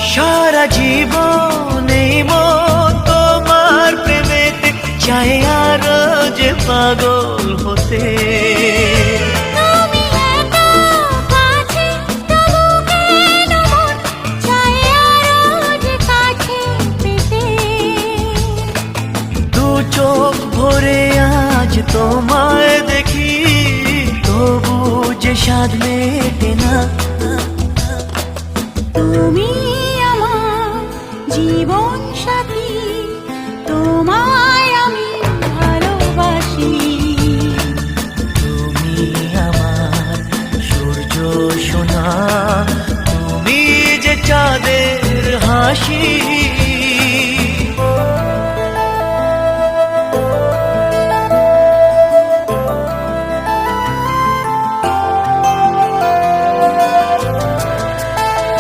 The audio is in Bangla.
সারা জীবন এই মন তোমার প্রেমেতে চাই আরো যে পাগল হতে। তুমি এত কাছে তবু কেন মন চায় আরো যে কাছে পেতে। দু চোখ ভরে আজ তোমায় দেখি, তবু যে স্বাদ মেটে না। তুমি আমার জীবন সাথী, তোমায় আমি ভালোবাসি। তুমি আমার সূর্য সোনা, তুমি যে চাঁদের হাসি।